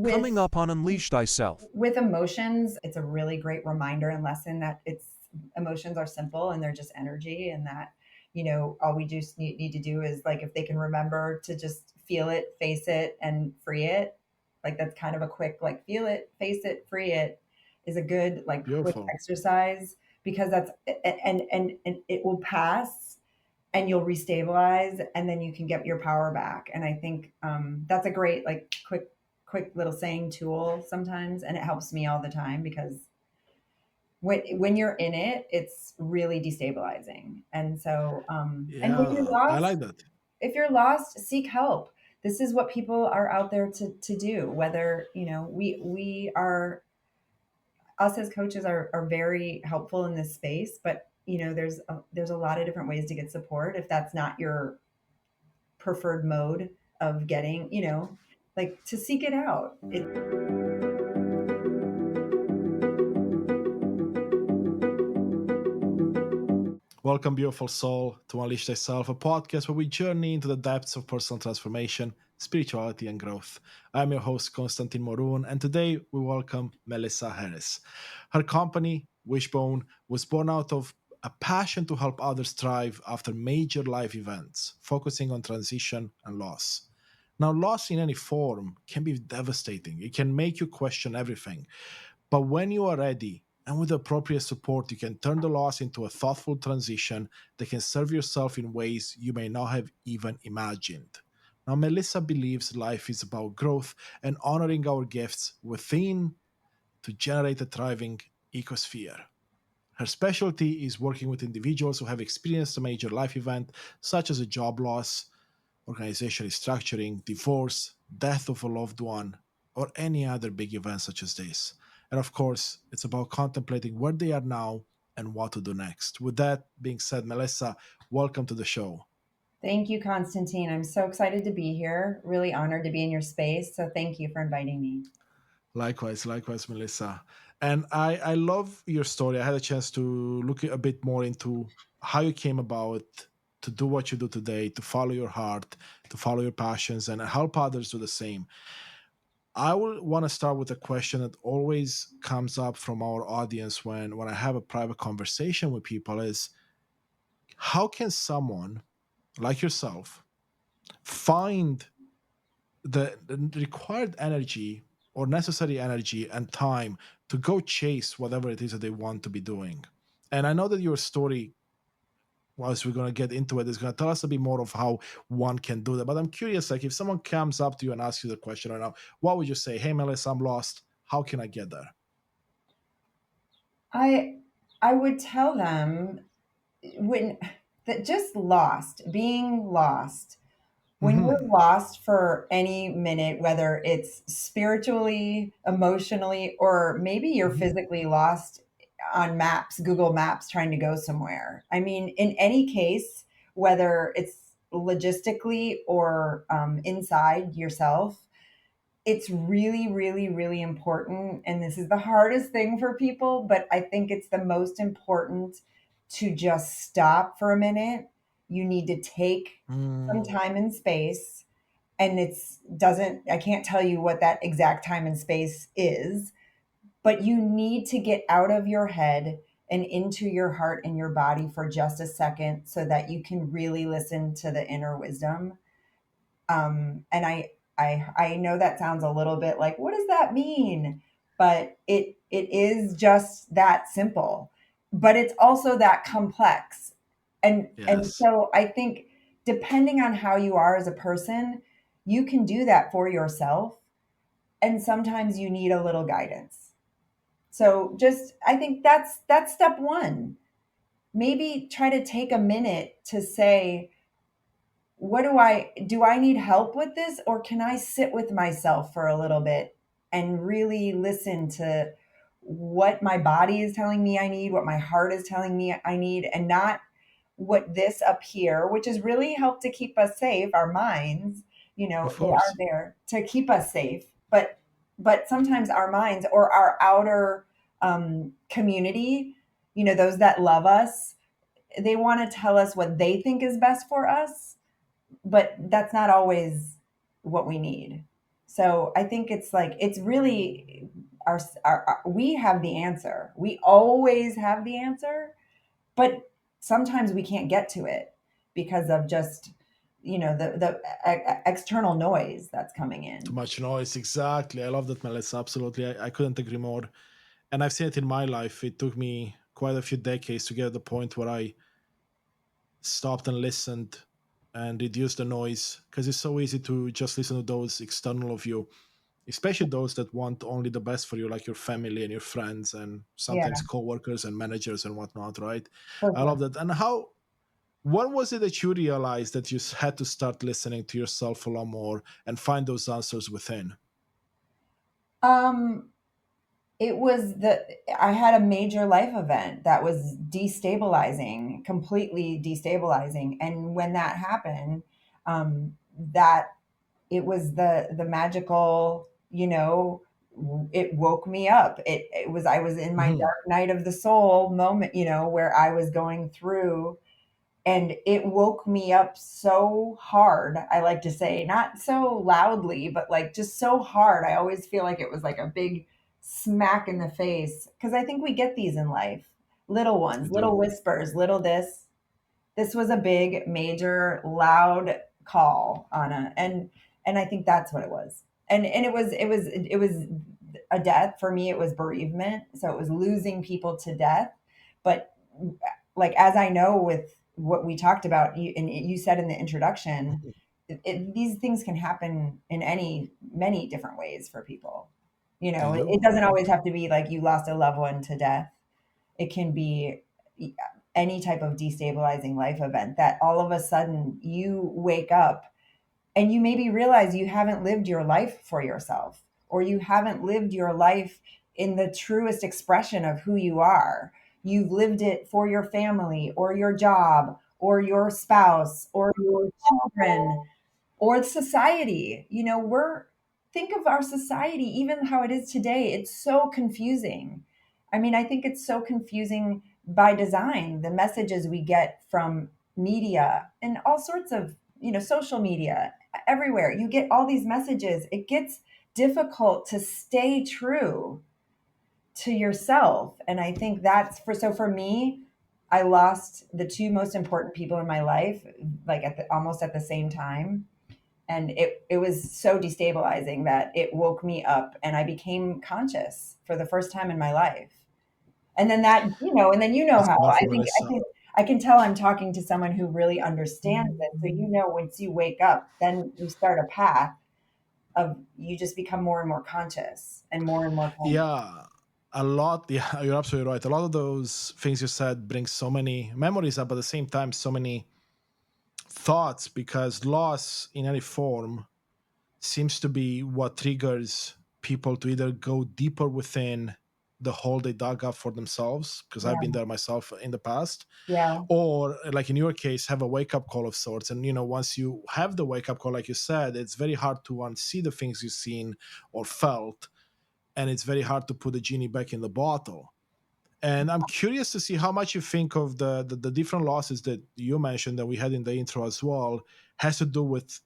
Coming with up on Unleash Thyself. with emotions, it's a really great reminder and lesson that it's emotions are simple and they're just energy, and that all we just need to do is, like, if they can remember to just feel it, face it, and free it. Like, that's kind of a quick, like, feel it, face it, free it is a good, like, quick Beautiful. exercise, because that's and it will pass, and you'll restabilize, and then you can get your power back. And I think that's a great, like, quick little saying tool sometimes, and it helps me all the time, because when you're in it, it's really destabilizing. And so, and when you're Yeah, I lost, like that. if you're lost, seek help. This is what people are out there to do. Whether we are, us as coaches are very helpful in this space, but there's a lot of different ways to get support if that's not your preferred mode of getting, like, to seek it out. Welcome, beautiful soul, to Unleash Thyself, a podcast where we journey into the depths of personal transformation, spirituality, and growth. I'm your host, Konstantin Morun, and today we welcome Melissa Harris. Her company, Wishbone, was born out of a passion to help others thrive after major life events, focusing on transition and loss. Now, loss in any form can be devastating. It can make you question everything. But when you are ready and with appropriate support, you can turn the loss into a thoughtful transition that can serve yourself in ways you may not have even imagined. Now, Melissa believes life is about growth and honoring our gifts within to generate a thriving ecosphere. Her specialty is working with individuals who have experienced a major life event, such as a job loss, organizational restructuring, divorce, death of a loved one, or any other big event such as this. And of course, it's about contemplating where they are now and what to do next. With that being said, Melissa, welcome to the show. Thank you, Constantine. I'm so excited to be here. Really honored to be in your space. So thank you for inviting me. Likewise, Melissa. And I love your story. I had a chance to look a bit more into how you came about to do what you do today, to follow your heart, to follow your passions, and help others do the same. I will want to start with a question that always comes up from our audience when I have a private conversation with people is how can someone like yourself find the required energy or necessary energy and time to go chase whatever it is that they want to be doing? And I know that your story, once we're going to get into it, is going to tell us a bit more of how one can do that. But I'm curious, like, if someone comes up to you and asks you the question right now, what would you say? Hey, Melissa, I'm lost. How can I get there? I I would tell them, when that just lost, being lost. When you're Hmm. lost for any minute, whether it's spiritually, emotionally, or maybe you're Hmm. physically lost on maps, Google Maps, trying to go somewhere. I mean, in any case, whether it's logistically or inside yourself, it's really, really, really important. And this is the hardest thing for people, but I think it's the most important, to just stop for a minute. You need to take some Mm, time and space. And I can't tell you what that exact time and space is, but you need to get out of your head and into your heart and your body for just a second, so that you can really listen to the inner wisdom. And I know that sounds a little bit like, what does that mean? But it is just that simple. But it's also that complex. And yes, so I think, depending on how you are as a person, you can do that for yourself. And sometimes you need a little guidance. So just, I think that's step one. Maybe try to take a minute to say, what do I need help with this, or can I sit with myself for a little bit and really listen to what my body is telling me I need, what my heart is telling me I need, and not what this up here, which has really helped to keep us safe, our minds, of they are course. there to keep us safe. But sometimes our minds, or our outer community, those that love us, they want to tell us what they think is best for us, but that's not always what we need. So I think it's like it's really we have the answer. We always have the answer, but sometimes we can't get to it because of just the external noise that's coming Too in. much noise, exactly. I love that, Melissa. Absolutely, I couldn't agree more. And I've seen it in my life. It took me quite a few decades to get to the point where I stopped and listened and reduced the noise, because it's so easy to just listen to those external of you, especially those that want only the best for you, like your family and your friends and Yeah, sometimes coworkers and managers and whatnot, right? for I sure. love that. And how, when was it that you realized that you had to start listening to yourself a lot more and find those answers within? Um, it was the I had a major life event that was destabilizing, completely destabilizing, and when that happened, that it was the magical, it woke me up. It was I was in my Mhm. dark night of the soul moment, where I was going through, and it woke me up so hard. I like to say, not so loudly, but like just so hard. I always feel like it was like a big smack in the face, because I think we get these in life, little We ones, do. little whispers, little this was a big, major, loud call, Anna, and I think that's what it was. And it was a death for me. It was bereavement, so it was losing people to death. But like as I know with what we talked about, and you said in the introduction, these things can happen in any many different ways for people. They It do, doesn't always right? have to be like you lost a loved one to death. It can be any type of destabilizing life event that all of a sudden you wake up and you maybe realize you haven't lived your life for yourself, or you haven't lived your life in the truest expression of who you are. You've lived it for your family or your job or your spouse or your children or society. We're think of our society, even how it is today. It's so confusing. I mean, I think it's so confusing by design. The messages we get from media and all sorts of, social media everywhere. You get all these messages. It gets difficult to stay true to yourself. And I think for me, I lost the two most important people in my life, like almost at the same time, and it was so destabilizing that it woke me up and I became conscious for the first time in my life. And then That's how powerful, I Melissa. can I can tell I'm talking to someone who really understands it. So once you wake up, then you start a path of you just become more and more conscious and more conscious. Yeah, a lot. Yeah, you're absolutely right. A lot of those things you said bring so many memories up, at the same time, so many thoughts, because loss in any form seems to be what triggers people to either go deeper within the hole they dug up for themselves, because I've been Yeah, there myself in the past, yeah, or like in your case, have a wake up call of sorts. And once you have the wake up call, like you said, it's very hard to unsee the things you've seen or felt, and it's very hard to put the genie back in the bottle. And I'm curious to see how much you think of the different losses that you mentioned that we had in the intro as well, has to do with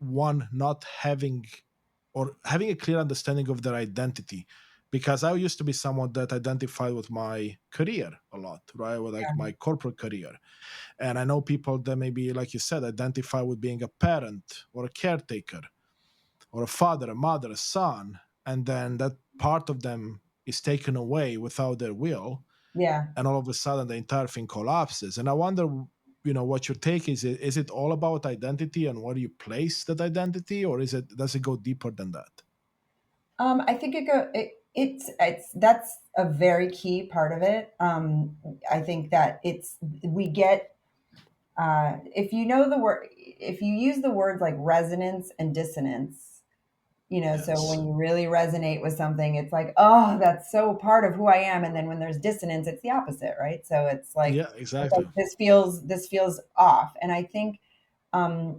one not having, or having a clear understanding of their identity. Because I used to be someone that identified with my career a lot, right? With like yeah, my corporate career. And I know people that maybe, like you said, identify with being a parent or a caretaker or a father, a mother, a son, and then that part of them is taken away without their will, yeah. and all of a sudden the entire thing collapses. And I wonder, what your take is. Is it all about identity and where you place that identity, or does it go deeper than that? I think it's that's a very key part of it. I think that we get if you know the word, if you use the words like resonance and dissonance, so Yes. when you really resonate with something, it's like, oh, that's so part of who I am. And then when there's dissonance, it's the opposite, right? So Yeah, it's like exactly. this feels off. And I think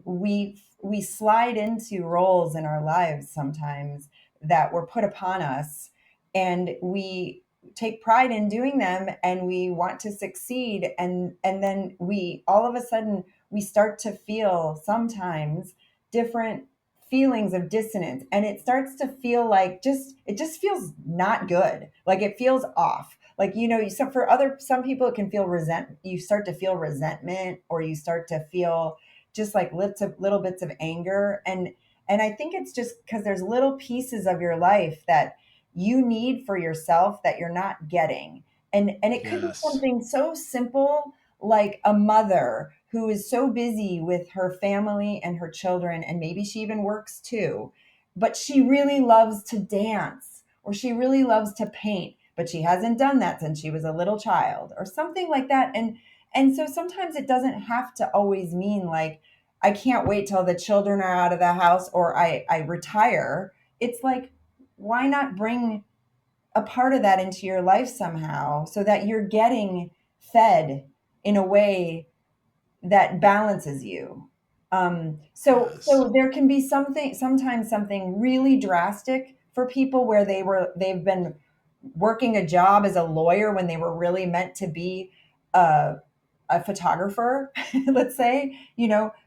we slide into roles in our lives sometimes that were put upon us, and we take pride in doing them, and we want to succeed, and then we all of a sudden we start to feel sometimes different feelings of dissonance, and it starts to feel like it just feels not good. Like it feels off. Like, for some people it can feel you start to feel resentment, or you start to feel just like little bits of anger. And I think it's just because there's little pieces of your life that you need for yourself that you're not getting. And it could be Yes. something so simple, like a mother who is so busy with her family and her children, and maybe she even works too, but she really loves to dance, or she really loves to paint, but she hasn't done that since she was a little child, or something like that. And so sometimes it doesn't have to always mean like, I can't wait till the children are out of the house, or I retire. It's like, why not bring a part of that into your life somehow, so that you're getting fed in a way that balances you. So Yes. there can be sometimes something really drastic for people, where they've been working a job as a lawyer when they were really meant to be a, a photographer, let's say,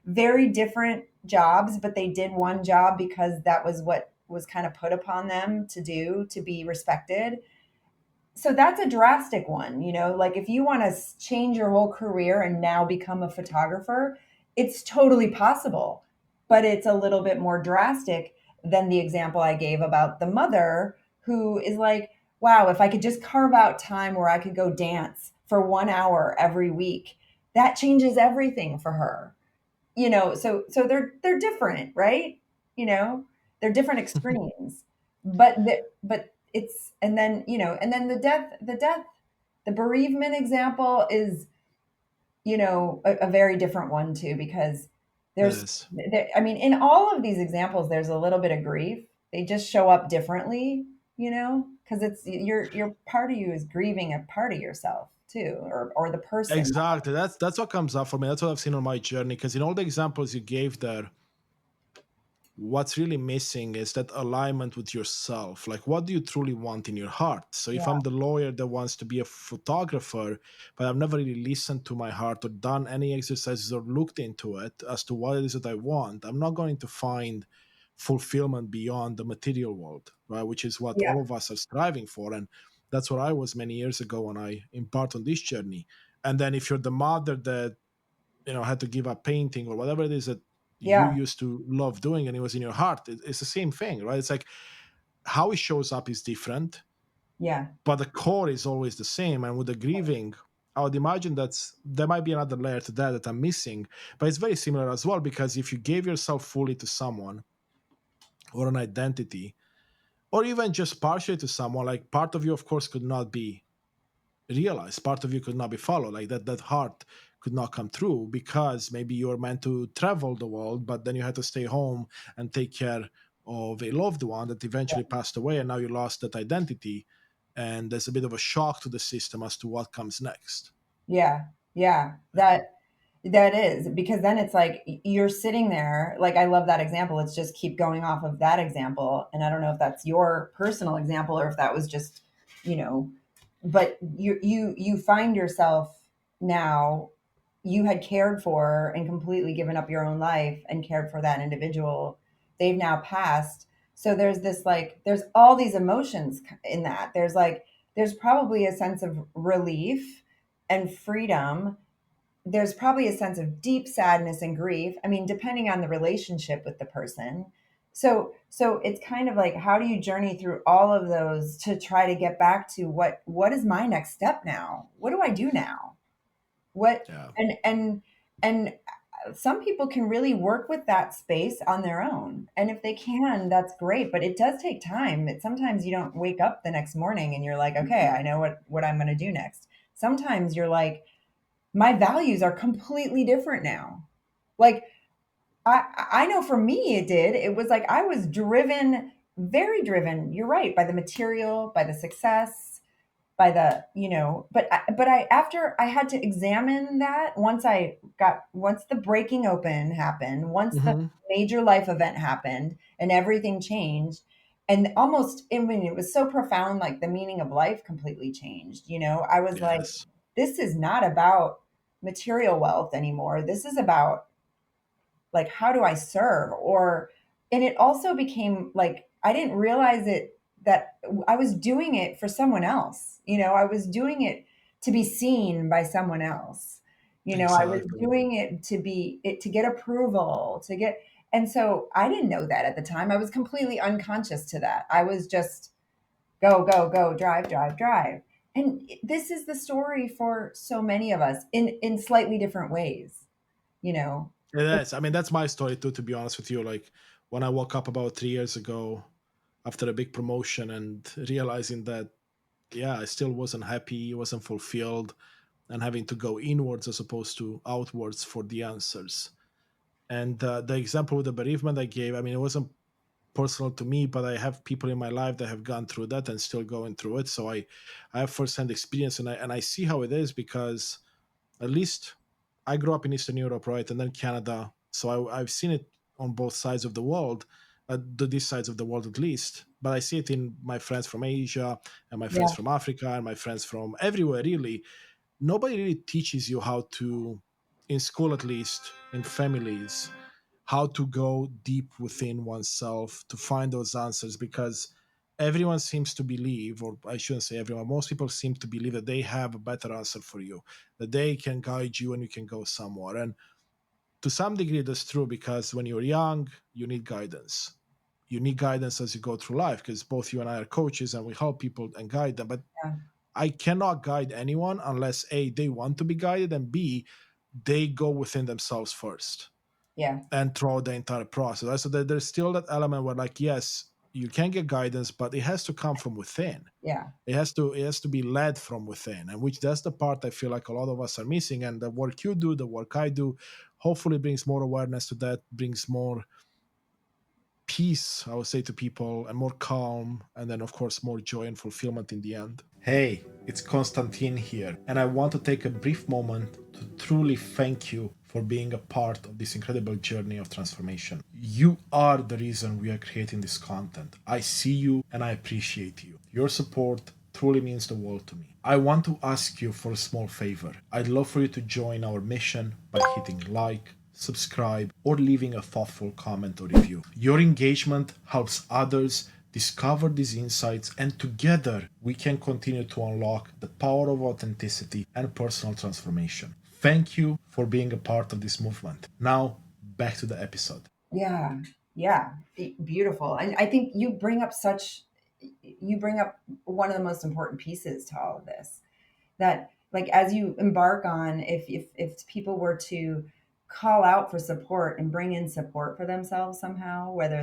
very different jobs, but they did one job because that was what was kind of put upon them to do, to be respected. So that's a drastic one, like if you want to change your whole career and now become a photographer, it's totally possible, but it's a little bit more drastic than the example I gave about the mother who is like, wow, if I could just carve out time where I could go dance for 1 hour every week, that changes everything for her. So they're different, right? you know they're different extremes, but it's, and then the bereavement example is, a very different one too, because It there's is. I mean, in all of these examples there's a little bit of grief. They just show up differently, because it's your part of you is grieving a part of yourself too, or the person. Exactly. That's what comes up for me. That's what I've seen on my journey. Because in all the examples you gave there, what's really missing is that alignment with yourself. Like, what do you truly want in your heart? So if Yeah, I'm the lawyer that wants to be a photographer, but I've never really listened to my heart or done any exercises or looked into it as to what it is that I want, I'm not going to find fulfillment beyond the material world, right? Which is what yeah, all of us are striving for. And that's what I was many years ago when I embarked on this journey. And then if you're the mother that had to give up painting or whatever it is that you yeah, used to love doing and it was in your heart, it's the same thing, right? It's like how it shows up is different, yeah, but the core is always the same. And with the grieving, I would imagine there might be another layer to that I'm missing, but it's very similar as well, because if you gave yourself fully to someone or an identity, or even just partially to someone, like part of you of course could not be realize, part of you could not be followed, like that heart could not come through, because maybe you were meant to travel the world, but then you had to stay home and take care of a loved one that eventually passed away, and now you lost that identity, and there's a bit of a shock to the system as to what comes next. yeah, yeah. Yeah. That is, because then it's like you're sitting there. Like, I love that example. Let's just keep going off of that example. And I don't know if that's your personal example, or if that was just, you know, but you find yourself now, you had cared for and completely given up your own life and cared for that individual. They've now passed. So there's this, like, there's all these emotions in that. There's probably a sense of relief and freedom. There's probably a sense of deep sadness and grief. I mean, depending on the relationship with the person. So it's kind of like, how do you journey through all of those to try to get back to what is my next step now? What do I do now? What Yeah. and some people can really work with that space on their own. And if they can, that's great, but it does take time. Sometimes you don't wake up the next morning and you're like, okay, I know what I'm going to do next. Sometimes you're like, my values are completely different now. Like, I know for me it did. It was like I was driven, very driven. You're right, by the material, by the success, by the, but I after I had to examine that, once the breaking open happened, once the Hmm. major life event happened and everything changed, and almost, I mean, it was so profound, like the meaning of life completely changed. I was like, Yes. this is not about material wealth anymore. This is about, like, how do I serve, or and it also became like I didn't realize it that I was doing it for someone else. I was doing it to be seen by someone else. I was Exactly. doing it to get approval, to get and so I didn't know that at the time. I was completely unconscious to that. I was just go, go, go, drive, drive, drive. And this is the story for so many of us in slightly different ways, you know. It is. I mean, that's my story too, to be honest with you. Like when I woke up about 3 years ago after a big promotion and realizing that, yeah, I still wasn't happy, wasn't fulfilled, and having to go inwards as opposed to outwards for the answers. And the example with the bereavement I gave, I mean, it wasn't personal to me, but I have people in my life that have gone through that and still going through it. So I have firsthand experience, and I see how it is because at least I grew up in Eastern Europe, right, and then Canada. So I've seen it on both sides of the world, these sides of the world at least. But I see it in my friends from Asia and my friends Yeah, from Africa and my friends from everywhere. Really, nobody really teaches you how to, in school at least, in families, how to go deep within oneself to find those answers because everyone seems to believe, or I shouldn't say everyone, most people seem to believe that they have a better answer for you, that they can guide you and you can go somewhere. And to some degree, that's true because when you're young, you need guidance. You need guidance as you go through life because both you and I are coaches and we help people and guide them. But yeah, I cannot guide anyone unless A, they want to be guided, and B, they go within themselves first yeah, and throughout the entire process. Right? So there's still that element where, like, yes, you can get guidance, but it has to come from within. yeah, It has to be led from within, and which that's the part I feel like a lot of us are missing. And the work you do, the work I do, hopefully brings more awareness to that, brings more peace, I would say, to people, and more calm, and then of course more joy and fulfillment in the end. Hey, it's Konstantin here, and I want to take a brief moment to truly thank you for being a part of this incredible journey of transformation. You are the reason we are creating this content. I see you and I appreciate you. Your support truly means the world to me. I want to ask you for a small favor. I'd love for you to join our mission by hitting like, subscribe, or leaving a thoughtful comment or review. Your engagement helps others discover these insights, and together we can continue to unlock the power of authenticity and personal transformation. Thank you for being a part of this movement. Now, back to the episode. yeah, yeah. Beautiful. And I think you bring up one of the most important pieces to all of this. That like as you embark on, if people were to call out for support and bring in support for themselves somehow, whether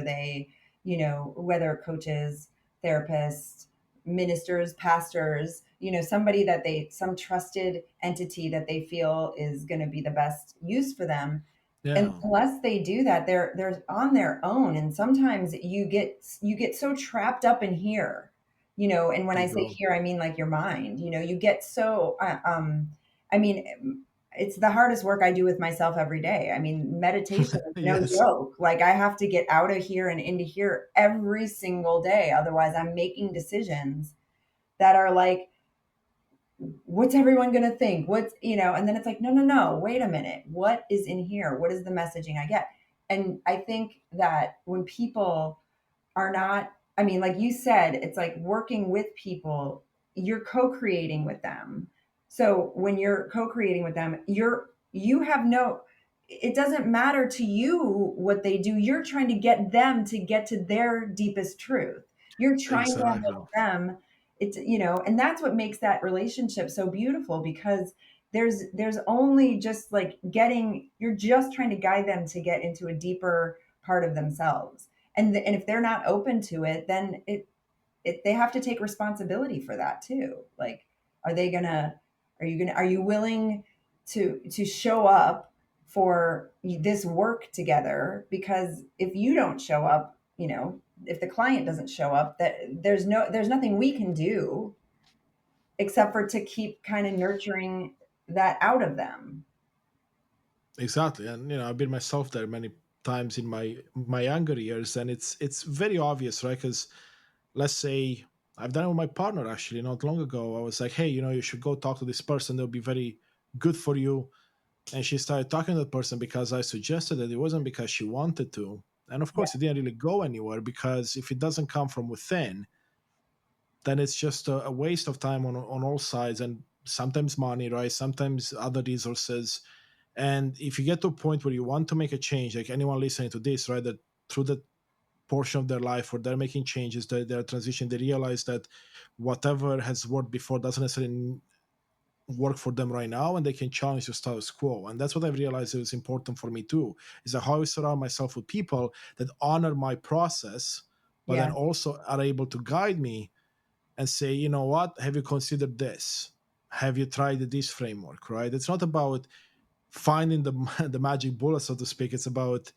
whether coaches, therapists, ministers, pastors, somebody that some trusted entity that they feel is going to be the best use for them, and Yeah, unless they do that, they're on their own. And sometimes you get so trapped up in here, and when I you say do. here, I mean like your mind. You get so I mean, it's the hardest work I do with myself every day. I mean, meditation is no Yes. joke. Like I have to get out of here and into here every single day, otherwise I'm making decisions that are like, what's everyone going to think? And then it's like, no, no, no, wait a minute. What is in here? What is the messaging I get? And I think that when people are not, I mean, like you said, it's like working with people, you're co-creating with them. So when you're co-creating with them, you have no, it doesn't matter to you what they do. You're trying to get them to get to their deepest truth. You're trying to Exactly. help them. And that's what makes that relationship so beautiful, because there's only just like you're just trying to guide them to get into a deeper part of themselves. And if they're not open to it, then they have to take responsibility for that too. Like, are they gonna are you willing to show up for this work together? Because if you don't show up, if the client doesn't show up, that there's nothing we can do except for to keep kind of nurturing that out of them. Exactly, and I've been myself there many times in my younger years, and it's very obvious, right? Because let's say I've done it with my partner actually not long ago. I was like, hey, you should go talk to this person. They'll be very good for you. And she started talking to that person because I suggested it. It wasn't because she wanted to. And of Yeah. course, it didn't really go anywhere, because if it doesn't come from within, then it's just a waste of time on all sides, and sometimes money, right? Sometimes other resources. And if you get to a point where you want to make a change, like anyone listening to this, right, that through the portion of their life where they're making changes, they're transition, they realize that whatever has worked before doesn't necessarily work for them right now, and they can challenge the status quo. And that's what I've realized is important for me too, is that how I surround myself with people that honor my process, but then Yeah. also are able to guide me and say, you know what, have you considered this? Have you tried this framework? Right? It's not about finding the the magic bullet, so to speak. It's about,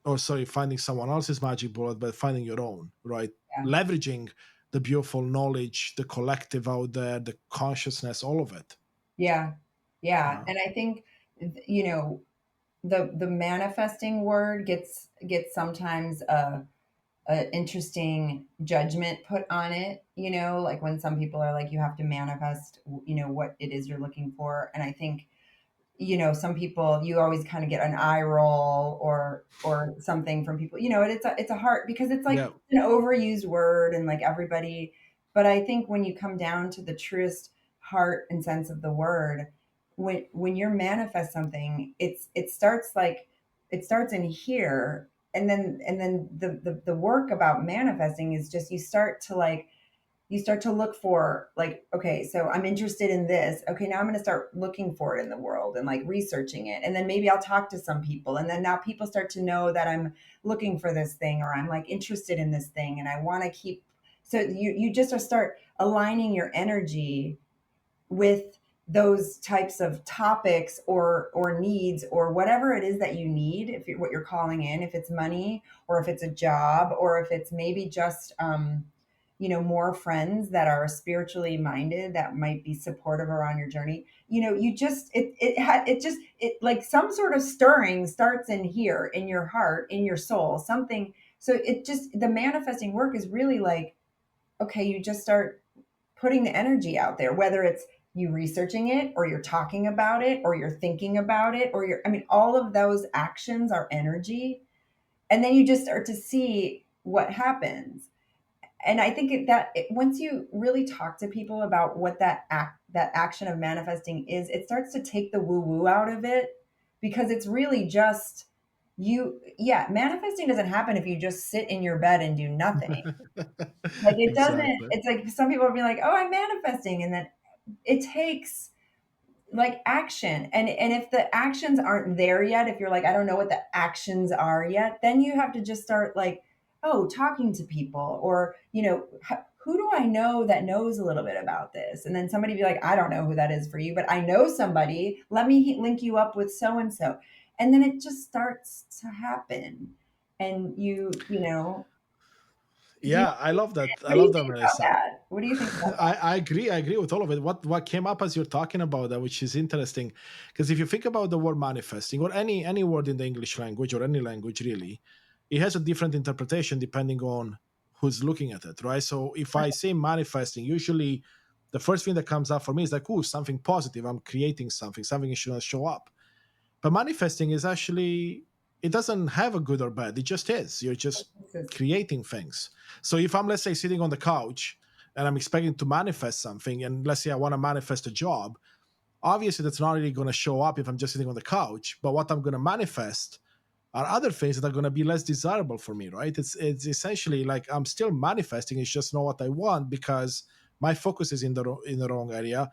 or sorry, finding someone else's magic bullet, but finding your own, right? Yeah. Leveraging the beautiful knowledge, the collective out there, the consciousness, all of it. Yeah. Yeah. Yeah. And I think, you know, the manifesting word gets sometimes a interesting judgment put on it, like when some people are like, you have to manifest, what it is you're looking for. And I think, some people, you always kind of get an eye roll or something from people, and it's a hard, because it's like Yeah. an overused word, and like everybody. But I think when you come down to the truest heart and sense of the word, when you're manifest something, it starts in here. And then the work about manifesting is just, you start to look for, like, okay, so I'm interested in this. Okay, now I'm going to start looking for it in the world and like researching it. And then maybe I'll talk to some people. And then now people start to know that I'm looking for this thing, or I'm like interested in this thing and I want to keep. So you just start aligning your energy with those types of topics or needs, or whatever it is that you need, if what you're calling in, if it's money, or if it's a job, or if it's maybe just more friends that are spiritually minded, that might be supportive around your journey. You just it like some sort of stirring starts in here, in your heart, in your soul, something. So it just, the manifesting work is really like, okay, you just start putting the energy out there, whether it's you researching it, or you're talking about it, or you're thinking about it, or I mean, all of those actions are energy. And then you just start to see what happens. And I think once you really talk to people about what that action of manifesting is, it starts to take the woo woo out of it, because it's really just yeah, manifesting doesn't happen if you just sit in your bed and do nothing. Like, it doesn't, Exactly. it's like some people will be like, oh, I'm manifesting. And then it takes like action. And if the actions aren't there yet, if you're like, I don't know what the actions are yet, then you have to just start like, oh, talking to people, or, who do I know that knows a little bit about this? And then somebody be like, I don't know who that is for you, but I know somebody. Let me link you up with so and so. And then it just starts to happen. And do you Yeah, I love that. I what do you love that, think about Melissa. that? What do you think about I agree. I agree with all of it. What came up as you're talking about that, which is interesting, because if you think about the word manifesting, or any word in the English language, or any language really, it has a different interpretation depending on who's looking at it, right? So if I say manifesting, usually the first thing that comes up for me is like, oh, something positive. I'm creating something. Something is going to show up. But manifesting is actually, it doesn't have a good or bad. It just is. You're just this? creating things. So if I'm, let's say, sitting on the couch and I'm expecting to manifest something, and let's say I want to manifest a job, obviously that's not really going to show up if I'm just sitting on the couch. But what I'm going to manifest are other things that are going to be less desirable for me, right? It's essentially like I'm still manifesting. It's just not what I want, because my focus is in the wrong area.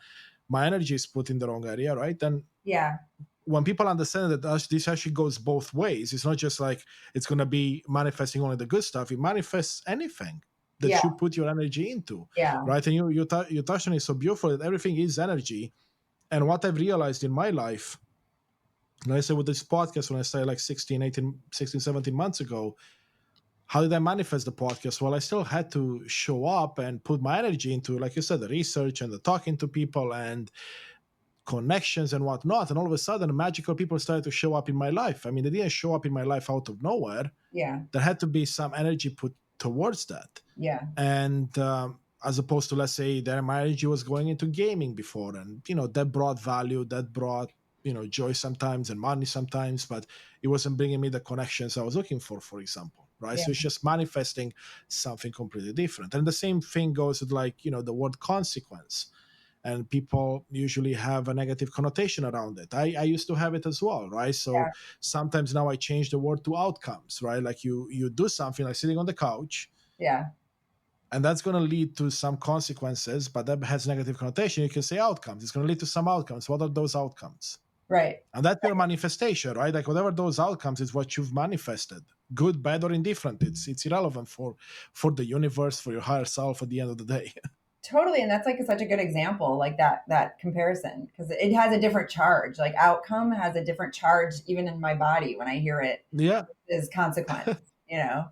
My energy is put in the wrong area, right? And Yeah, when people understand that this actually goes both ways, it's not just like it's going to be manifesting only the good stuff. It manifests anything yeah, that you put your energy into, yeah, right? And you touched on it so beautiful, that everything is energy. And what I've realized in my life, and I said with this podcast, when I started like 17 months ago, how did I manifest the podcast? Well, I still had to show up and put my energy into, like you said, the research and the talking to people and connections and whatnot. And all of a sudden, magical people started to show up in my life. I mean, they didn't show up in my life out of nowhere. yeah, There had to be some energy put towards that. yeah, And as opposed to, let's say, that my energy was going into gaming before, and that brought value, that brought joy sometimes and money sometimes, but it wasn't bringing me the connections I was looking for example, right? Yeah. So it's just manifesting something completely different. And the same thing goes with, like, the word consequence. And people usually have a negative connotation around it. I used to have it as well, right? So Yeah. sometimes now I change the word to outcomes, right? Like you do something like sitting on the couch, Yeah. and that's going to lead to some consequences, but that has negative connotation. You can say outcomes. It's going to lead to some outcomes. What are those outcomes? Right. And that's your manifestation, right? Like whatever those outcomes is what you've manifested, good, bad, or indifferent. It's irrelevant for the universe, for your higher self at the end of the day. Totally. And that's like such a good example, like that comparison, because it has a different charge. Like outcome has a different charge even in my body when I hear it Yeah, is consequence, you know?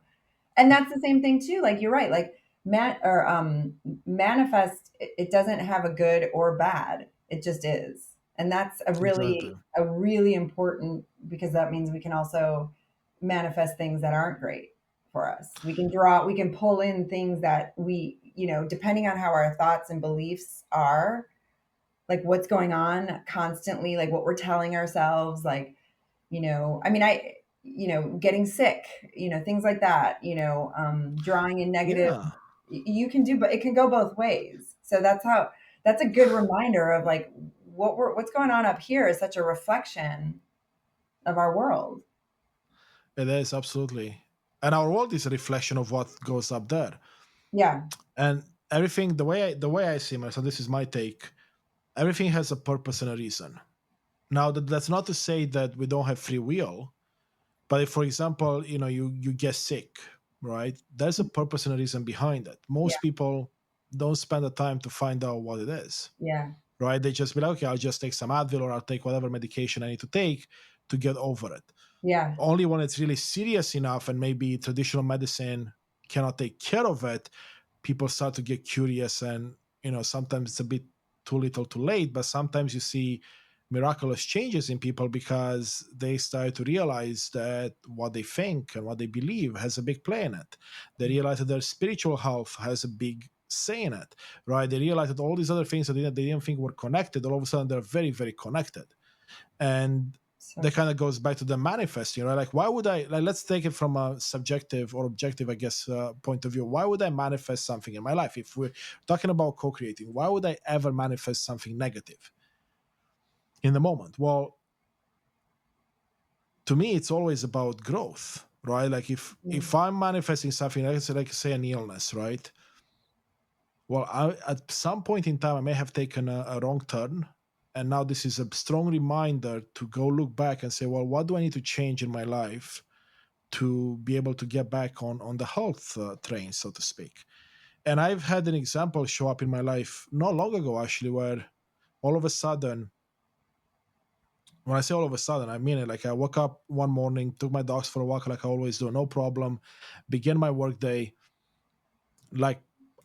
And that's the same thing too. Like you're right. Like manifest, it doesn't have a good or bad. It just is. And that's exactly. a really important, because that means we can also manifest things that aren't great for us. We can pull in things that depending on how our thoughts and beliefs are, like what's going on constantly, like what we're telling ourselves, like, I mean, getting sick, things like that, drawing in negative, Yeah. you can do, but it can go both ways. So that's a good reminder of like what's going on up here is such a reflection of our world. It is absolutely, and our world is a reflection of what goes up there, Yeah. and everything. The way I see it, so this is my take. Everything has a purpose and a reason. Now, that's not to say that we don't have free will, but if, for example, you get sick, right? There's a purpose and a reason behind it. Yeah. Most people don't spend the time to find out what it is, Yeah. right? They just be like, okay, I'll just take some Advil or I'll take whatever medication I need to take to get over it. Yeah. Only when it's really serious enough and maybe traditional medicine cannot take care of it, people start to get curious. And sometimes it's a bit too little too late, but sometimes you see miraculous changes in people because they start to realize that what they think and what they believe has a big play in it. They realize that their spiritual health has a big say in it, right? They realize that all these other things that they didn't think were connected, all of a sudden they're very, very connected. And So that kind of goes back to the manifesting, right? Like, why would I, like, let's take it from a subjective or objective, I guess, point of view. Why would I manifest something in my life? If we're talking about co-creating, why would I ever manifest something negative in the moment? Well, to me, it's always about growth, right? Like if I'm manifesting something, like say an illness, right? Well, at some point in time, I may have taken a wrong turn. And now this is a strong reminder to go look back and say, well, what do I need to change in my life to be able to get back on the health train, so to speak? And I've had an example show up in my life not long ago, actually, where all of a sudden, when I say all of a sudden, I mean it. Like I woke up one morning, took my dogs for a walk, like I always do, no problem, began my work day like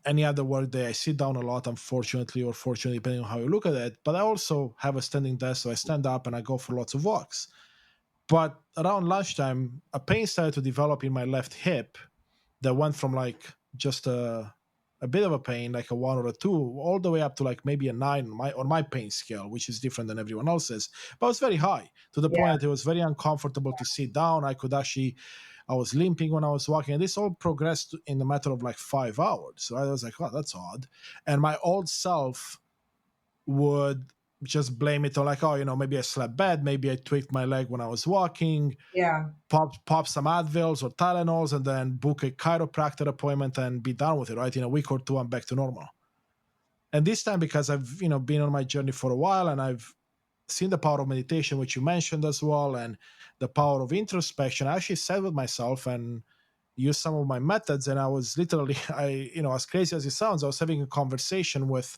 any other work day. I sit down a lot, unfortunately, or fortunately, depending on how you look at it. But I also have a standing desk, so I stand up and I go for lots of walks. But around lunchtime, a pain started to develop in my left hip that went from like just a bit of a pain, like a 1 or a 2, all the way up to like maybe a 9 on my pain scale, which is different than everyone else's. But it was very high, to the yeah. point that it was very uncomfortable to sit down. I was limping when I was walking, and this all progressed in a matter of like 5 hours. So I was like, "Oh, that's odd." And my old self would just blame it on like, "Oh, maybe I slept bad, maybe I tweaked my leg when I was walking." Yeah. Pop some Advils or Tylenols, and then book a chiropractor appointment and be done with it. Right, in a week or two, I'm back to normal. And this time, because I've been on my journey for a while, and I've seen the power of meditation, which you mentioned as well, and the power of introspection, I actually sat with myself and used some of my methods. And I was literally, as crazy as it sounds, I was having a conversation with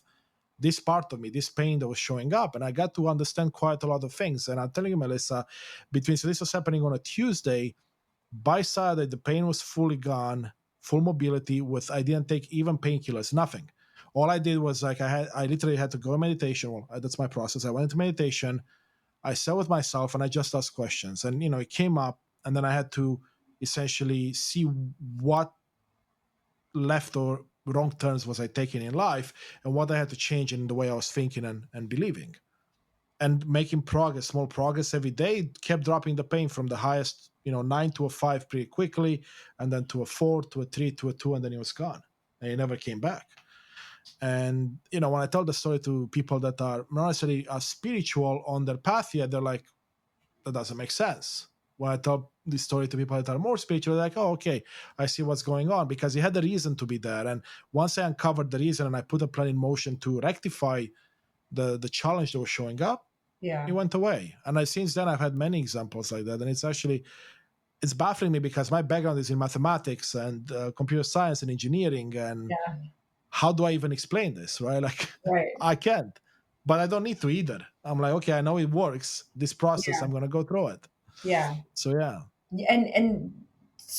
this part of me, this pain that was showing up. And I got to understand quite a lot of things. And I'm telling you, Melissa, so this was happening on a Tuesday. By Saturday, the pain was fully gone, full mobility. I didn't take even painkillers, nothing. All I did was like I literally had to go in meditation. Well, that's my process. I went into meditation. I sat with myself and I just asked questions, and it came up, and then I had to essentially see what left or wrong turns was I taking in life, and what I had to change in the way I was thinking and believing. and making progress, small progress every day, kept dropping the pain from the highest, 9 to a 5 pretty quickly, and then to a 4, to a 3, to a 2, and then he was gone. And he never came back. And, when I tell the story to people that are not necessarily spiritual on their path yet, they're like, that doesn't make sense. When I tell this story to people that are more spiritual, they're like, oh, okay, I see what's going on, because he had a reason to be there. And once I uncovered the reason and I put a plan in motion to rectify the challenge that was showing up, it Yeah. went away. And since then I've had many examples like that. And it's baffling me, because my background is in mathematics and computer science and engineering. And Yeah. how do I even explain this, right? Like, Right. I can't, but I don't need to either. I'm like, okay, I know it works, this process, Yeah. I'm going to go through it. Yeah. So yeah. And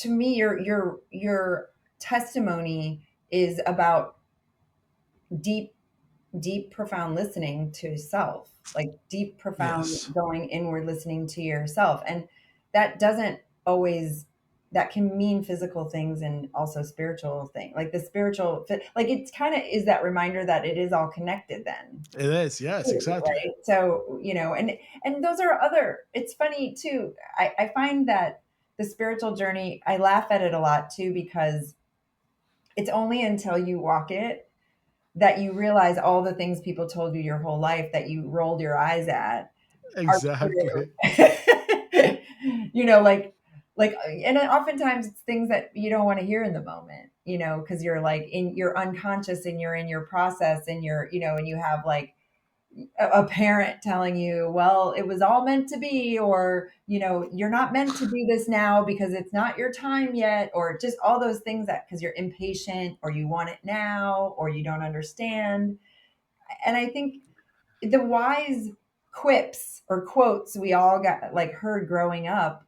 to me, your testimony is about deep, deep, profound listening to self, like deep, profound Yes, going inward, listening to yourself. And that doesn't always, that can mean physical things and also spiritual things. Like the spiritual, like it's kind of is that reminder that it is all connected then. it is. Yes, exactly. Right. So, and those are other, it's funny too. I find that the spiritual journey, I laugh at it a lot too, because it's only until you walk it that you realize all the things people told you your whole life that you rolled your eyes at are true. Exactly. Like, and oftentimes it's things that you don't want to hear in the moment, because you're like in your unconscious and you're in your process and and you have like a parent telling you, well, it was all meant to be, or, you're not meant to do this now because it's not your time yet, or just all those things that because you're impatient or you want it now or you don't understand. And I think the wise quips or quotes we all got like heard growing up,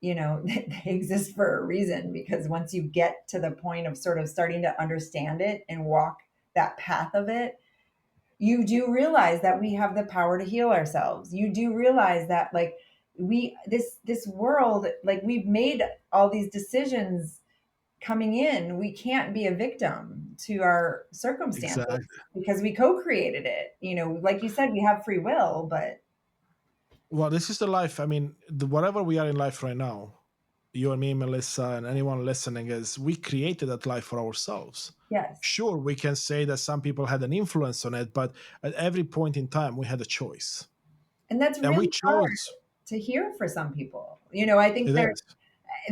they exist for a reason, because once you get to the point of sort of starting to understand it and walk that path of it, you do realize that we have the power to heal ourselves. You do realize that like this world, like we've made all these decisions coming in. We can't be a victim to our circumstances Exactly. because we co-created it. Like you said, we have free will, but Well, this is the life. I mean, whatever we are in life right now, you and me, Melissa, and anyone listening, is we created that life for ourselves. yes. Sure, we can say that some people had an influence on it, but at every point in time, we had a choice. And that's And we really hard chose. to hear for some people. I think It is.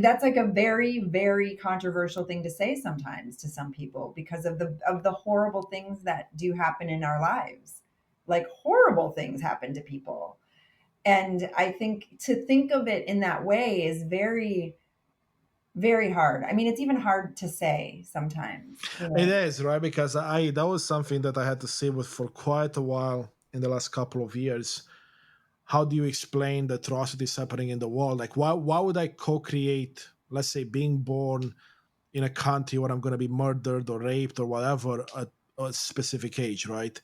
that's like a very, very controversial thing to say sometimes to some people because of the horrible things that do happen in our lives. Like horrible things happen to people. And I think to think of it in that way is very, very hard. I mean, it's even hard to say sometimes. It is, right? Because that was something that I had to sit with for quite a while in the last couple of years. How do you explain the atrocities happening in the world? Like, why would I co-create, let's say, being born in a country where I'm going to be murdered or raped or whatever at a specific age, right?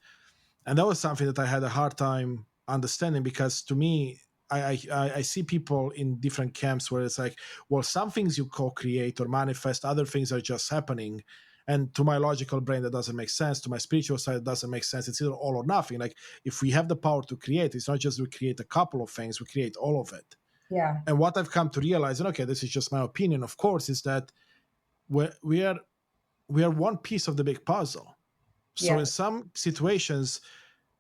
And that was something that I had a hard time understanding, because to me, I see people in different camps where it's like, well, some things you co-create or manifest, other things are just happening. And to my logical brain, that doesn't make sense. To my spiritual side, it doesn't make sense. It's either all or nothing. Like, if we have the power to create, it's not just we create a couple of things, we create all of it. Yeah. And what I've come to realize, and okay, this is just my opinion, of course, is that we are one piece of the big puzzle. So Yeah. in some situations,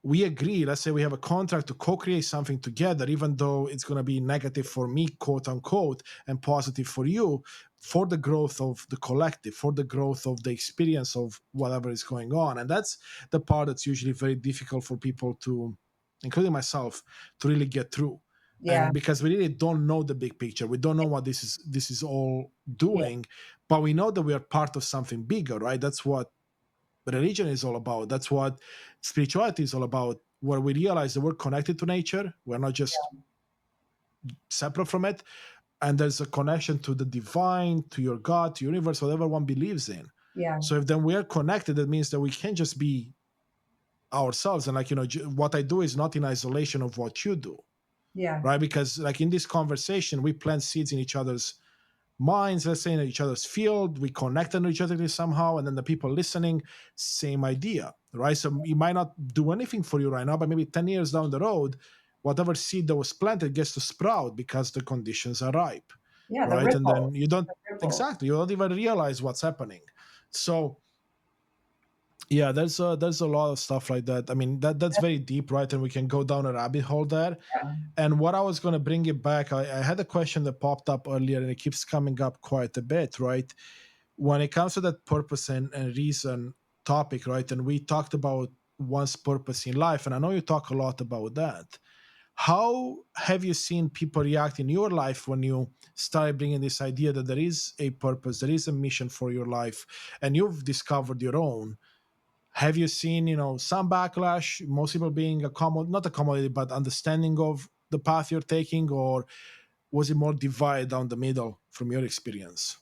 we agree, let's say we have a contract to co-create something together, even though it's going to be negative for me, quote unquote, and positive for you, for the growth of the collective, for the growth of the experience of whatever is going on. And that's the part that's usually very difficult for people to, including myself, to really get through. Yeah. And because we really don't know the big picture, we don't know what this is all Yeah. doing, but we know that we are part of something bigger, right? That's what religion is all about. That's what spirituality is all about, where we realize that we're connected to nature. We're not just separate from it. And there's a connection to the divine, to your God, to universe, whatever one believes in. Yeah. So if then we are connected, that means that we can't just be ourselves. And like, what I do is not in isolation of what you do, Yeah. right? Because like in this conversation, we plant seeds in each other's minds, let's say in each other's field, we connect on each other somehow, and then the people listening, same idea. right? So it might not do anything for you right now, but maybe 10 years down the road, whatever seed that was planted gets to sprout because the conditions are ripe, Yeah, the right? And ripples. then you don't, The ripples. exactly, you don't even realize what's happening. So yeah, there's a lot of stuff like that. I mean, that's very deep, right? And we can go down a rabbit hole there. Yeah. And what I was going to bring it back, I had a question that popped up earlier and it keeps coming up quite a bit, right? When it comes to that purpose and reason topic, right? And we talked about one's purpose in life, and I know you talk a lot about that. How have you seen people react in your life when you started bringing this idea that there is a purpose, there is a mission for your life, and you've discovered your own? Have you seen, some backlash, most people being not accommodated, but understanding of the path you're taking, or was it more divided down the middle from your experience?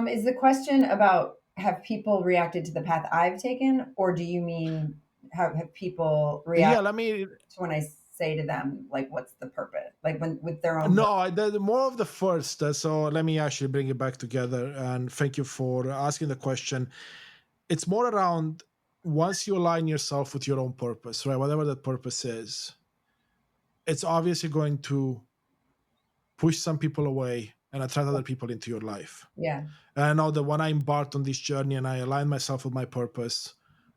Is the question about have people reacted to the path I've taken, or do you mean have people Yeah, react let me. to when I say to them like what's the purpose, like when with their own No, purpose? more of the first. So let me actually bring it back together. And thank you for asking the question. It's more around once you align yourself with your own purpose, right? Whatever that purpose is, it's obviously going to push some people away and attract other people into your life. Yeah, And I know that when I embarked on this journey and I aligned myself with my purpose,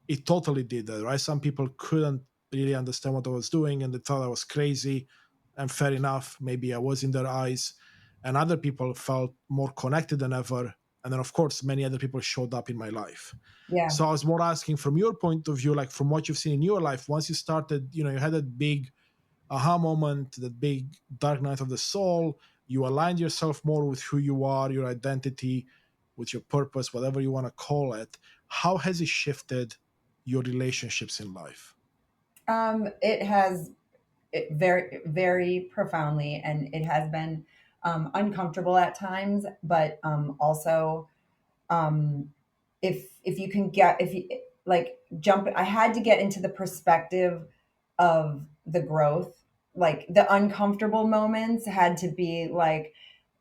it totally did that, right? Some people couldn't really understand what I was doing and they thought I was crazy. And fair enough, maybe I was in their eyes. And other people felt more connected than ever. And then, of course, many other people showed up in my life. yeah, So I was more asking from your point of view, like from what you've seen in your life, once you started, you had that big aha moment, that big dark night of the soul. You aligned yourself more with who you are, your identity, with your purpose, whatever you want to call it. How has it shifted your relationships in life? it has it very very profoundly, and it has been uncomfortable at times, but also if you can get if you like jump I had to get into the perspective of the growth, like the uncomfortable moments had to be like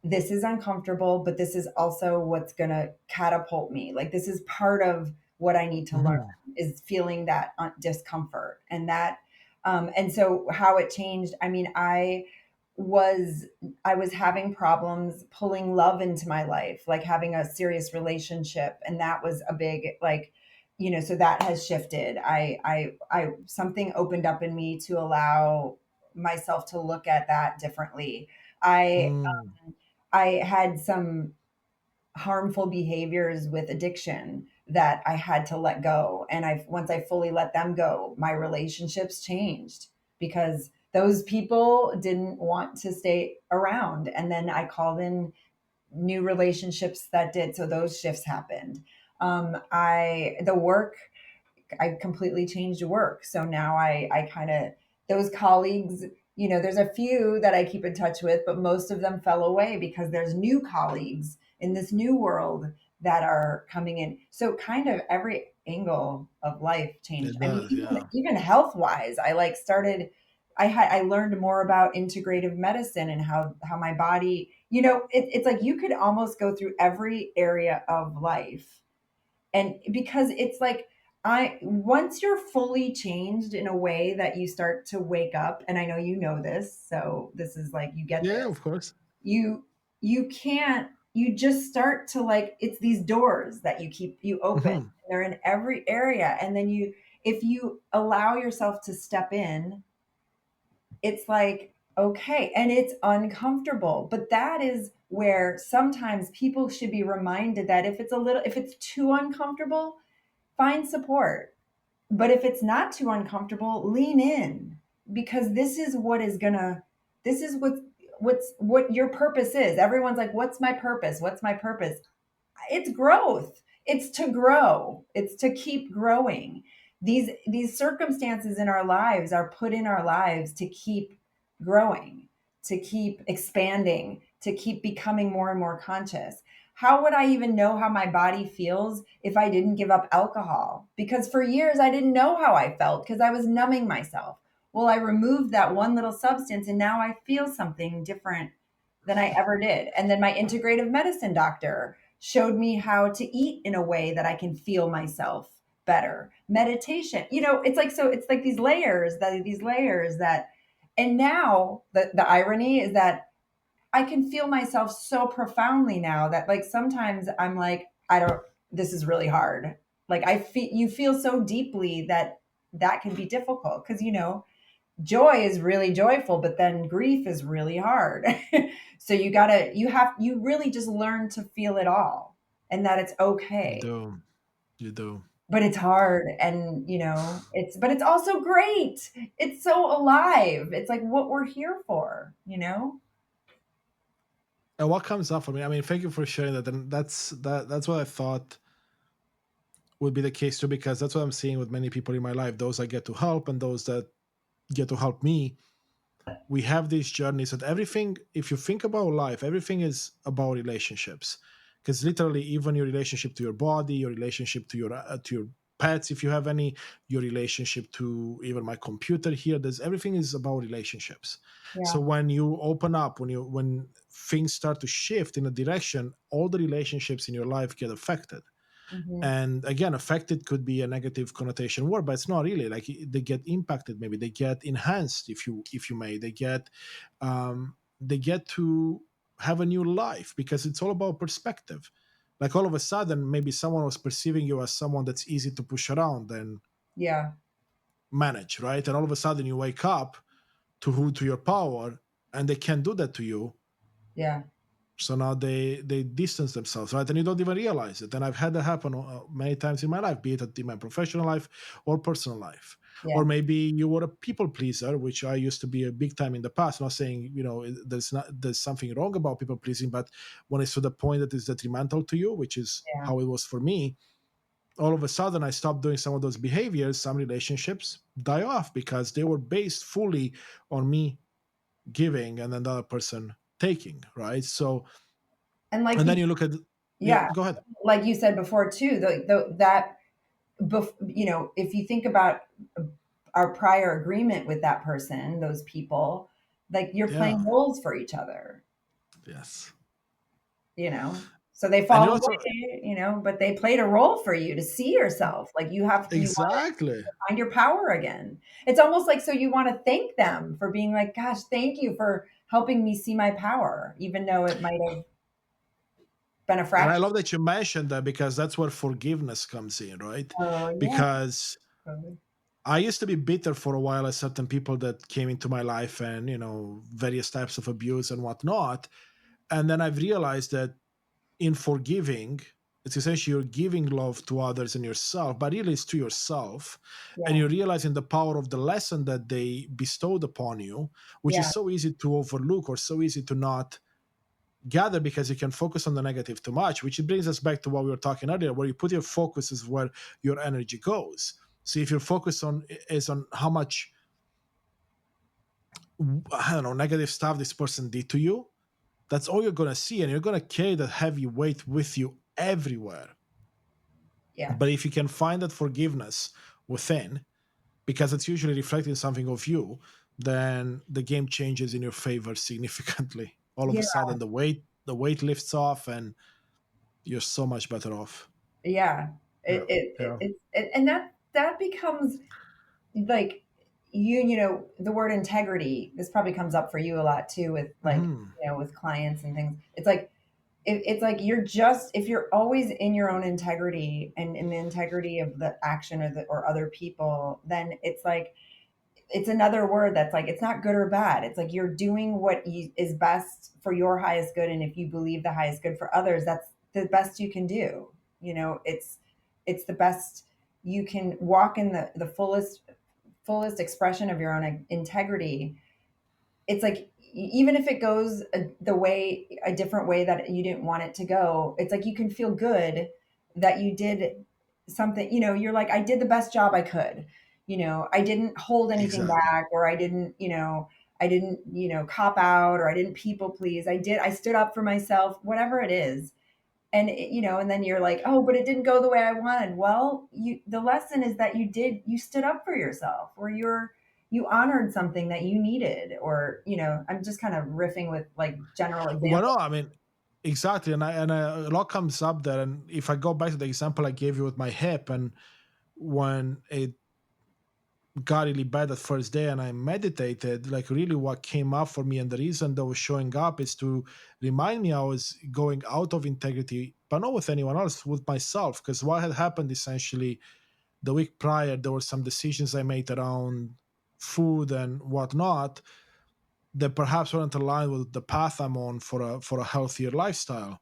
this is uncomfortable, but this is also what's going to catapult me, like this is part of what I need to learn, Mhm. is feeling that discomfort and that and so how it changed, I mean, was I was having problems pulling love into my life, like having a serious relationship. And that was a big, like, so that has shifted. Something opened up in me to allow myself to look at that differently. I, Mm. I had some harmful behaviors with addiction that I had to let go. And once I fully let them go, my relationships changed because those people didn't want to stay around. And then I called in new relationships that did. So those shifts happened. The work, I completely changed work. So now I kind of, those colleagues, there's a few that I keep in touch with, but most of them fell away because there's new colleagues in this new world that are coming in. So kind of every angle of life changed. It I mean, does, yeah. even health wise, I learned more about integrative medicine and how my body, it's like you could almost go through every area of life, and because it's like I once you're fully changed in a way that you start to wake up, and I know you know this, so this is like you get Yeah, this, of course. you you just start to, like, it's these doors that you open, and Hmm. they're in every area, and then if you allow yourself to step in, it's like, okay, and it's uncomfortable, but that is where sometimes people should be reminded that if it's too uncomfortable, find support. But if it's not too uncomfortable, lean in, because this is what your purpose is. Everyone's like, what's my purpose? What's my purpose? It's growth. It's to grow. It's to keep growing. These circumstances in our lives are put in our lives to keep growing, to keep expanding, to keep becoming more and more conscious. How would I even know how my body feels if I didn't give up alcohol? Because for years I didn't know how I felt because I was numbing myself. Well, I removed that one little substance and now I feel something different than I ever did. And then my integrative medicine doctor showed me how to eat in a way that I can feel myself better. Meditation, it's like, so it's like these layers that, and now the irony is that I can feel myself so profoundly now that, like, sometimes I'm like, I don't, this is really hard. Like, you feel so deeply that that can be difficult because, joy is really joyful, but then grief is really hard. So you really just learn to feel it all and that it's You okay. do. You do. But it's hard, and but it's also great. It's so alive. It's like what we're here for. And what comes up for me, I mean, thank you for sharing that. And that's what I thought would be the case too, because that's what I'm seeing with many people in my life. Those I get to help and those that get to help me. We have these journeys that everything, if you think about life, everything is about relationships. Because literally, even your relationship to your body, your relationship to your pets, if you have any, your relationship to even my computer here, there's everything is about relationships. So Yeah. when you open up, when things start to shift in a direction, all the relationships in your life get affected. Hmm. And again, affected could be a negative connotation word, but it's not really. Like, they get impacted, maybe they get enhanced, if you may. They get to have a new life, because it's all about perspective. Like, all of a sudden, maybe someone was perceiving you as someone that's easy to push around and Yeah. manage, right? And all of a sudden you wake up to your power, and they can't do that to you. Yeah. So now they distance themselves, right? And you don't even realize it. And I've had that happen many times in my life, be it in my professional life or personal life. Or Yeah. maybe you were a people pleaser, which I used to be a big time in the past. Not saying there's something wrong about people pleasing, but when it's to the point that it's detrimental to you, which is Yeah. how it was for me, all of a sudden I stopped doing some of those behaviors. Some relationships die off because they were based fully on me giving and then the other person taking, right? So, And like and you, then you look at, yeah, yeah, go ahead. like you said before too, if you think about our prior agreement with that person, those people, like, you're Yeah, playing roles for each other, yes. you know. So they And fall you also, away, but they played a role for you to see yourself. Like, you want exactly. to find your power again. It's almost like, so you want to thank them for being like, gosh, thank you for helping me see my power, even though it might have been a And I fraction. love that you mentioned that, because that's where forgiveness comes in, right? Oh yeah. Because Totally. I used to be bitter for a while at certain people that came into my life, and, various types of abuse and whatnot. And then I've realized that in forgiving, it's essentially you're giving love to others and yourself, but really it's to yourself. And Yeah. you're realizing the power of the lesson that they bestowed upon you, which is Yeah. so easy to overlook, or so easy to not gather, because you can focus on the negative too much, which brings us back to what we were talking earlier, where you put your focus is where your energy goes. So if your focus is on how much, I don't know, negative stuff this person did to you, that's all you're going to see, and you're going to carry that heavy weight with you everywhere. Yeah. But if you can find that forgiveness within, because it's usually reflecting something of you, then the game changes in your favor significantly. All of Yeah. a sudden the weight lifts off, and you're so much better off. Yeah. Yeah. It, Yeah. it, it and that becomes like, the word integrity. This probably comes up for you a lot too, with, like, Hmm. with clients and things. It's like, it's like, if you're always in your own integrity and in the integrity of the action or other people, then it's like, it's another word that's like, it's not good or bad. It's like you're doing what is best for your highest good, and if you believe the highest good for others, that's the best you can do. It's the best you can walk in the fullest expression of your own integrity. It's like, even if it goes a different way that you didn't want it to go, it's like you can feel good that you did something. You're like, I did the best job I could. I didn't hold anything Exactly. back, or I didn't cop out, or I didn't people please. I stood up for myself, whatever it is. And then you're like, oh, but it didn't go the way I wanted. Well, the lesson is that you stood up for yourself, or you honored something that you needed, or I'm just kind of riffing with, like, general Well, examples. no, I mean, exactly. And a lot comes up there. And if I go back to the example I gave you with my hip, and when it got really bad that first day and I meditated, like really what came up for me and the reason that was showing up is to remind me I was going out of integrity, but not with anyone else, with myself. Because what had happened essentially the week prior, there were some decisions I made around food and whatnot that perhaps weren't aligned with the path I'm on for a healthier lifestyle.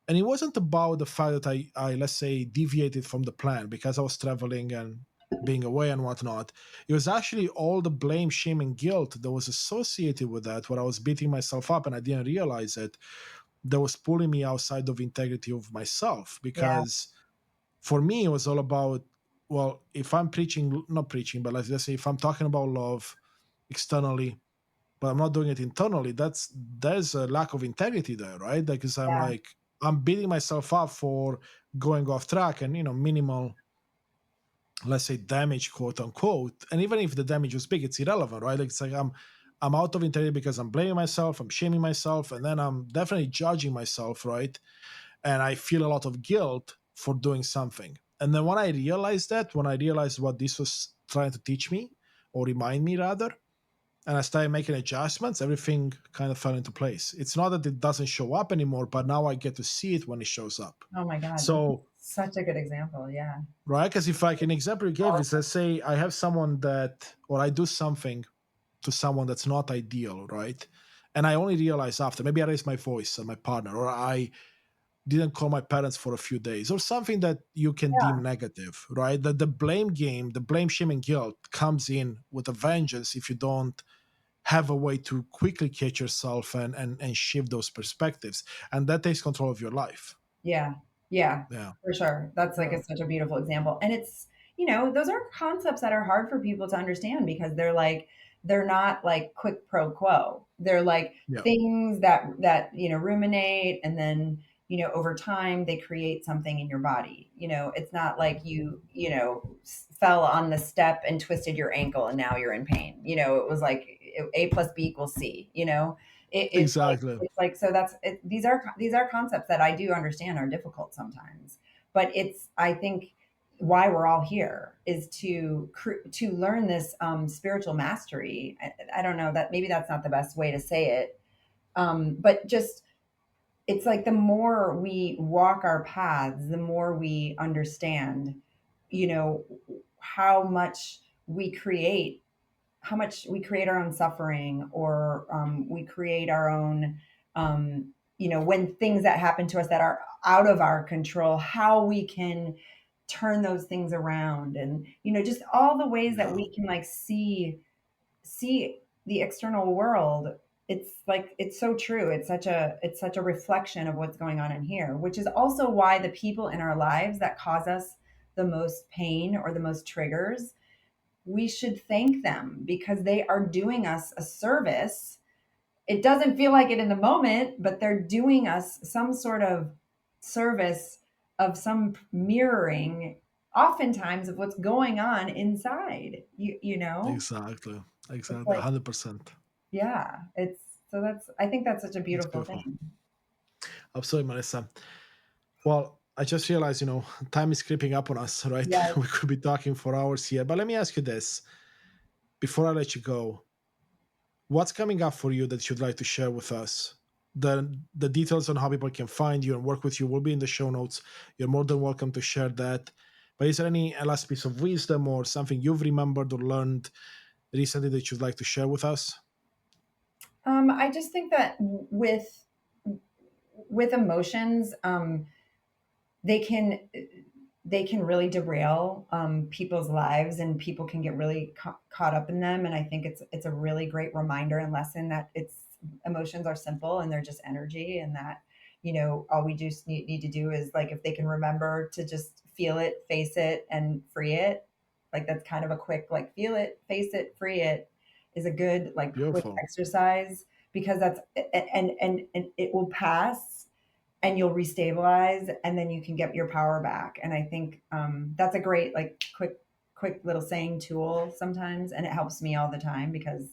And it wasn't about the fact that I let's say deviated from the plan because I was traveling and being away and whatnot. It was actually all the blame, shame, and guilt that was associated with that, where I was beating myself up and I didn't realize it. That was pulling me outside of integrity of myself. Yeah. Because for me, it was all about, well, if I'm preaching, not preaching, but let's say if I'm talking about love externally, but I'm not doing it internally, there's a lack of integrity there, right? Because I'm Yeah. like, I'm beating myself up for going off track and minimal, let's say, damage, quote unquote. And even if the damage was big, it's irrelevant, right? Like it's like I'm out of integrity because I'm blaming myself, I'm shaming myself, and then I'm definitely judging myself, right? And I feel a lot of guilt for doing something. And then when I realized what this was trying to teach me, or remind me rather, and I started making adjustments, everything kind of fell into place. It's not that it doesn't show up anymore, but now I get to see it when it shows up. Oh my God. That's So, such a good example. Yeah. right? Because if like an example you gave is, Powerful. let's say I have someone that, or I do something to someone that's not ideal, right? And I only realize after, maybe I raised my voice at my partner, or I didn't call my parents for a few days, or something that you can deem Yeah. negative, right? That the blame game, the blame, shame, and guilt comes in with a vengeance if you don't have a way to quickly catch yourself and shift those perspectives, and that takes control of your life. Yeah. Yeah. Yeah, For sure. That's like yeah, such a beautiful example. And those are concepts that are hard for people to understand because they're not like quick pro quo. They're like yeah, things that ruminate and then, over time they create something in your body. It's not like fell on the step and twisted your ankle and now you're in pain. It was like A plus B equals C. It's like exactly. so these are concepts that I do understand are difficult sometimes, but it's I think why we're all here is to learn this spiritual mastery. I don't know that maybe that's not the best way to say it, but just it's like the more we walk our paths, the more we understand, you know, how much we create our own suffering, or we create our own when things that happen to us that are out of our control, how we can turn those things around, and just all the ways that Yeah, we can like see the external world. It's like it's so true. It's such a reflection of what's going on in here, which is also why the people in our lives that cause us the most pain or the most triggers, we should thank them because they are doing us a service. It doesn't feel like it in the moment, but they're doing us some sort of service of some mirroring, oftentimes, of what's going on inside. exactly, It's exactly, like, 100%. yeah, I think that's such a It's beautiful beautiful. thing. Absolutely, Melissa. Well, I just realized, time is creeping up on us, right? Yeah. We could be talking for hours here, but let me ask you this before I let you go. What's coming up for you that you'd like to share with us? The details on how people can find you and work with you will be in the show notes. You're more than welcome to share that. But is there any last piece of wisdom or something you've remembered or learned recently that you'd like to share with us? I just think that with emotions, they can they can really derail people's lives, and people can get really caught up in them. And I think it's a really great reminder and lesson that it's emotions are simple and they're just energy, and that all we just need to do is, like, if they can remember to just feel it, face it, and free it. Like, that's kind of a quick, like, feel it, face it, free it is a good, like, quick Beautiful. exercise, because that's and it will pass, and you'll restabilize, and then you can get your power back. And I think that's a great, like, quick little saying tool sometimes, and it helps me all the time because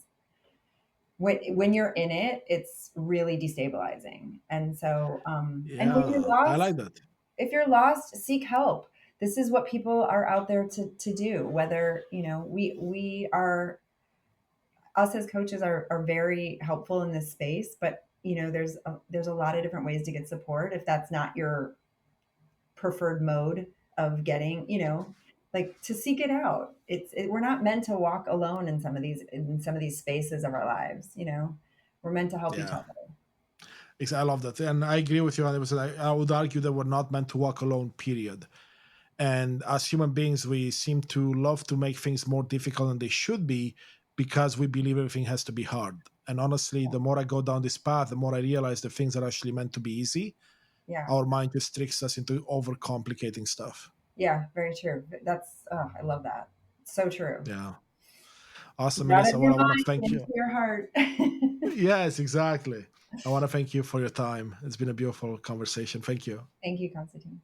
when you're in it, it's really destabilizing. And so and when you're Yeah, I like lost, that. if you're lost, seek help. this is what people are out there to do. Whether, we are, us as coaches are very helpful in this space, but there's a lot of different ways to get support if that's not your preferred mode of getting, like, to seek it out. We're not meant to walk alone in some of these spaces of our lives. We're meant to help each Yeah. other. I love that. And I agree with you 100%. I would argue that we're not meant to walk alone, period. And as human beings, we seem to love to make things more difficult than they should be because we believe everything has to be hard. And honestly, the more I go down this path, the more I realize that things are actually meant to be easy. Yeah. Our mind just tricks us into overcomplicating stuff. Yeah, very true. That's, oh, I love that. So true. Yeah. Get Awesome, out of Melissa. your Well, I want to mind thank and into you. your heart. Yes, exactly. I want to thank you for your time. It's been a beautiful conversation. Thank you. Thank you, Constantine.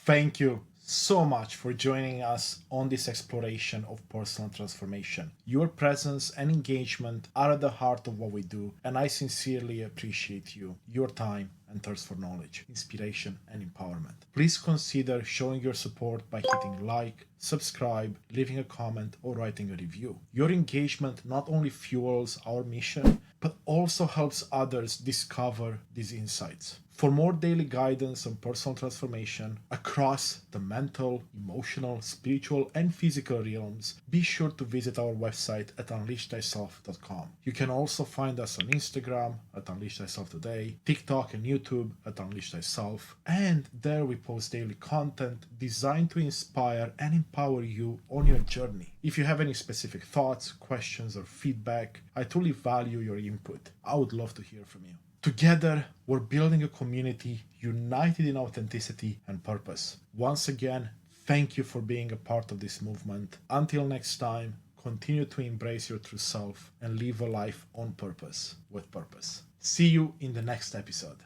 Thank you so much for joining us on this exploration of personal transformation. Your presence and engagement are at the heart of what we do, and I sincerely appreciate you, your time, and thirst for knowledge, inspiration, and empowerment. Please consider showing your support by hitting like, subscribe, leaving a comment, or writing a review. Your engagement not only fuels our mission, but also helps others discover these insights. For more daily guidance on personal transformation across the mental, emotional, spiritual, and physical realms, be sure to visit our website at unleashthyself.com. You can also find us on Instagram at Unleash Thyself Today, TikTok and YouTube at Unleash Thyself, and there we post daily content designed to inspire and empower you on your journey. If you have any specific thoughts, questions, or feedback, I truly value your input. I would love to hear from you. Together, we're building a community united in authenticity and purpose. Once again, thank you for being a part of this movement. Until next time, continue to embrace your true self and live a life on purpose, with purpose. See you in the next episode.